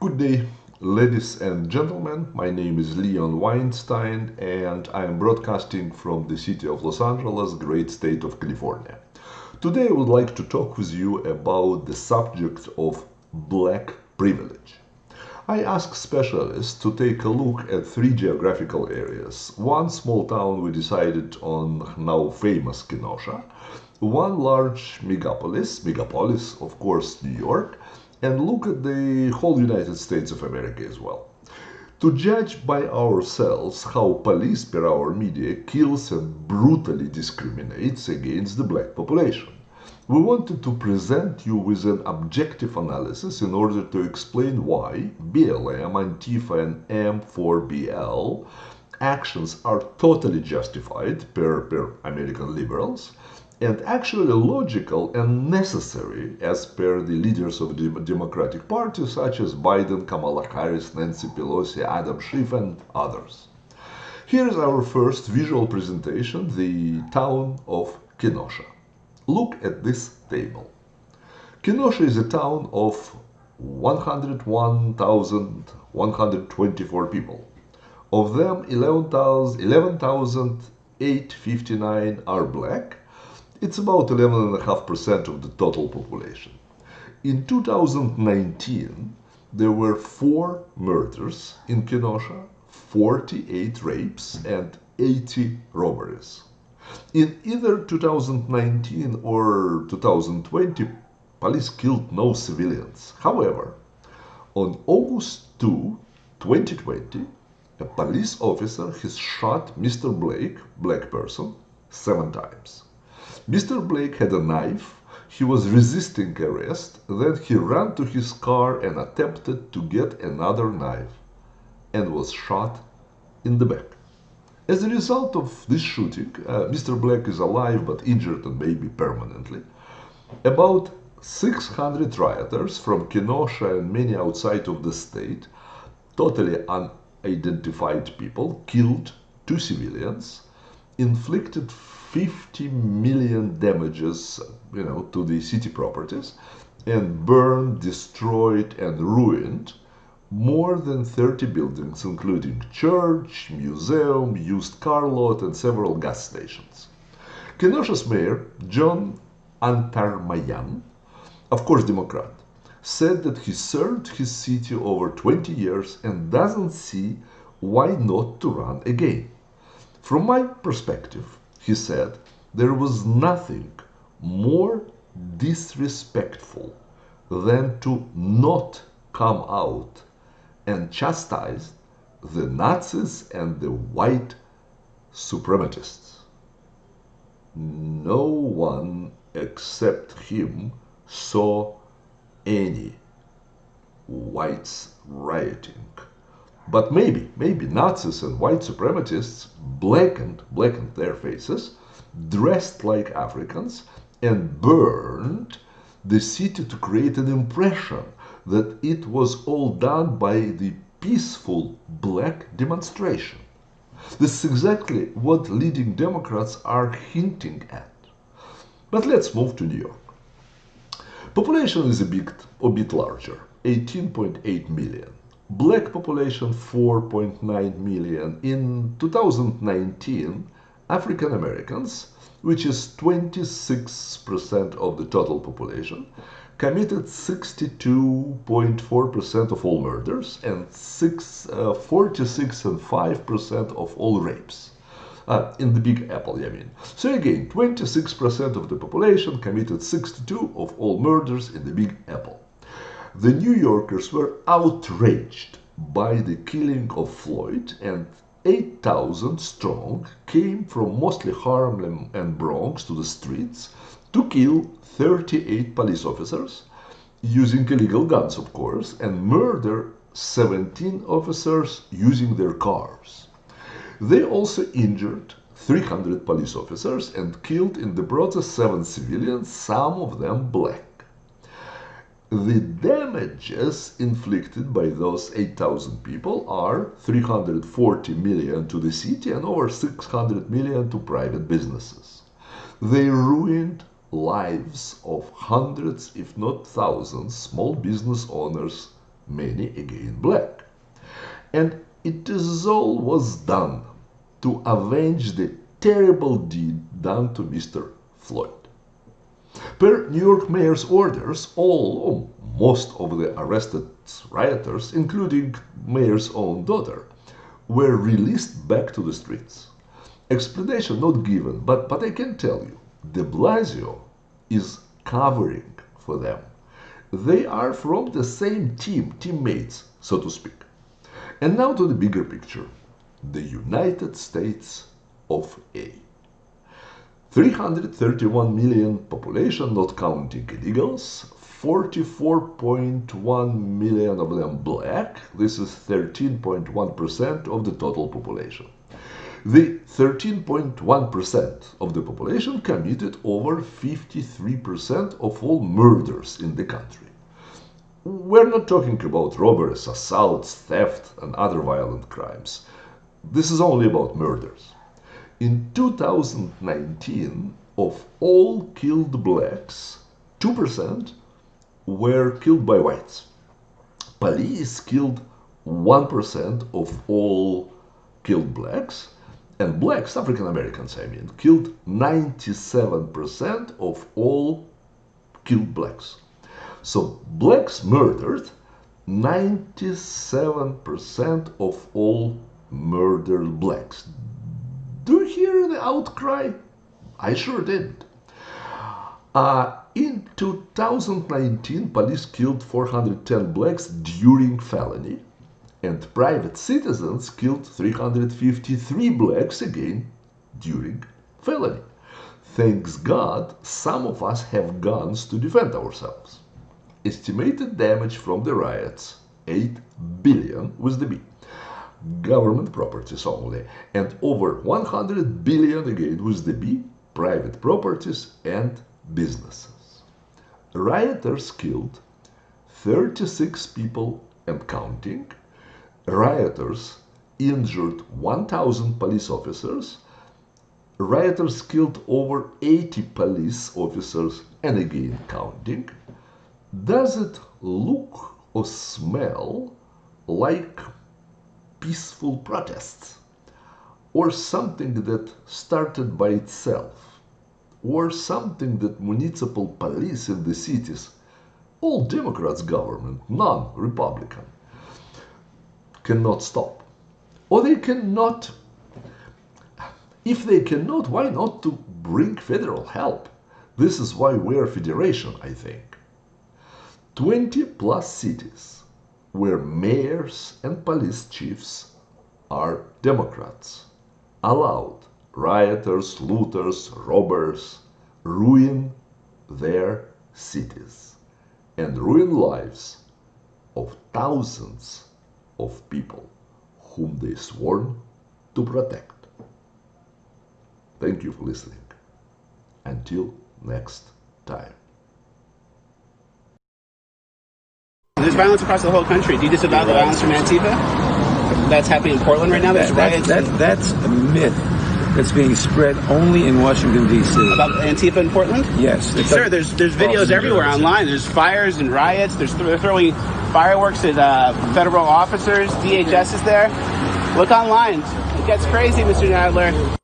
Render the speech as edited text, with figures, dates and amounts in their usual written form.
Good day, ladies and gentlemen. My name is Leon Weinstein, and I am broadcasting from the city of Los Angeles, great state of California. Today, I would like to talk with you about the subject of black privilege. I asked specialists to take a look at three geographical areas. One small town we decided on, now famous Kenosha, one large megapolis, of course, New York, and look at the whole United States of America as well. To judge by ourselves how police per our media kills and brutally discriminates against the black population. We wanted to present you with an objective analysis in order to explain why BLM, Antifa, and M4BL actions are totally justified per American liberals and actually logical and necessary as per the leaders of the Democratic Party such as Biden, Kamala Harris, Nancy Pelosi, Adam Schiff, and others. Here is our first visual presentation, the town of Kenosha. Look at this table. Kenosha is a town of 101,124 people. Of them, 11,859 are black. It's about 11.5% of the total population. In 2019, there were 4 murders in Kenosha, 48 rapes, and 80 robberies. In either 2019 or 2020, police killed no civilians. However, on August 2, 2020, a police officer has shot Mr. Blake, black person, 7 times. Mr. Blake had a knife. He was resisting arrest. Then he ran to his car and attempted to get another knife and was shot in the back. As a result of this shooting, Mr. Blake is alive but injured and maybe permanently. About 600 rioters from Kenosha and many outside of the state, totally unidentified people, killed 2 civilians, inflicted 50 million damages, to the city properties, and burned, destroyed, and ruined more than 30 buildings, including church, museum, used car lot, and several gas stations. Kenosha's mayor, John Antarmayan, of course Democrat, said that he served his city over 20 years and doesn't see why not to run again. From my perspective, he said, there was nothing more disrespectful than to not come out and chastise the Nazis and the white supremacists. No one except him saw any whites rioting. But maybe Nazis and white supremacists blackened their faces, dressed like Africans, and burned the city to create an impression that it was all done by the peaceful black demonstration. This is exactly what leading Democrats are hinting at. But let's move to New York. Population is a bit larger, 18.8 million. Black population 4.9 million. In 2019, African Americans, which is 26% of the total population, committed 62.4% of all murders and 46.5% of all rapes. In the Big Apple, I mean. So again, 26% of the population committed 62% of all murders in the Big Apple. The New Yorkers were outraged by the killing of Floyd, and 8,000 strong came from mostly Harlem and Bronx to the streets to kill 38 police officers, using illegal guns, of course, and murder 17 officers using their cars. They also injured 300 police officers and killed in the process 7 civilians, some of them black. The damages inflicted by those 8,000 people are 340 million to the city and over 600 million to private businesses. They ruined lives of hundreds, if not thousands, small business owners many again black. And it is all was done to avenge the terrible deed done to Mr. Floyd. Per New York mayor's orders, all or most of the arrested rioters, including mayor's own daughter, were released back to the streets. Explanation not given, but I can tell you, de Blasio is covering for them. They are from the same teammates, so to speak. And now to the bigger picture, the United States of A. 331 million population, not counting illegals, 44.1 million of them black, this is 13.1% of the total population. The 13.1% of the population committed over 53% of all murders in the country. We're not talking about robberies, assaults, theft, and other violent crimes. This is only about murders. In 2019, of all killed blacks, 2% were killed by whites. Police killed 1% of all killed blacks, and blacks, African Americans I mean, killed 97% of all killed blacks. So blacks murdered 97% of all murdered blacks. Do you hear the outcry? I sure didn't. In 2019, police killed 410 blacks during felony, and private citizens killed 353 blacks again during felony. Thanks God, some of us have guns to defend ourselves. Estimated damage from the riots, 8 billion with the B. Government properties only, and over 100 billion again with the B, private properties and businesses. Rioters killed 36 people and counting. Rioters injured 1,000 police officers. Rioters killed over 80 police officers and again counting. Does it look or smell like peaceful protests, or something that started by itself, or something that municipal police in the cities, all Democrats government, non-Republican, cannot stop? Or they cannot, if they cannot, why not to bring federal help? This is why we're a federation, I think. 20 plus cities where mayors and police chiefs are Democrats allowed rioters, looters, robbers ruin their cities and ruin lives of thousands of people whom they sworn to protect. Thank you for listening. Until next time. There's violence across the whole country. Do you disavow the violence from Antifa? That's happening in Portland right now? There's riots. That's a myth that's being spread only in Washington, D.C. About Antifa in Portland? Yes. Sure, there's videos everywhere online. There's fires and riots. They're throwing fireworks at federal officers. DHS is there. Look online. It gets crazy, Mr. Nadler.